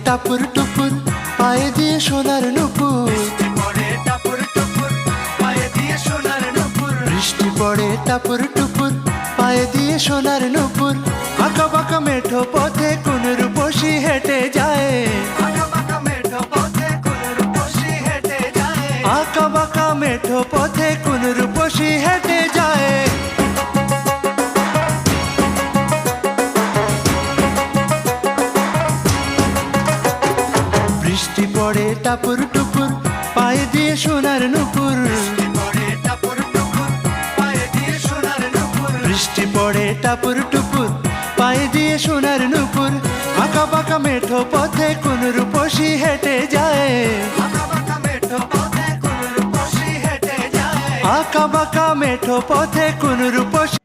টাপুর টুপুর পায়ে দিয়ে সোনার নুপুর, বৃষ্টি পড়ে টাপুর টুপুর পায়ে দিয়ে সোনার নুপুর। আঁকা বাঁকা মেঠো পথে কোন রূপসী হেঁটে যায়, আঁকা বাঁকা মেঠো পথে কোন রূপসী হেঁটে যায়। বৃষ্টি পড়ে টাপুর টুপুর পায়ে দিয়ে সোনার নুপুর, বৃষ্টি পড়ে টাপুর টুপুর পায়ে দিয়ে সোনার নুপুর। আঁকা বাঁকা মেঠো পথে কোন রূপসী হেঁটে যায়, আঁকা বাঁকা মেঠো পথে কোন রূপসী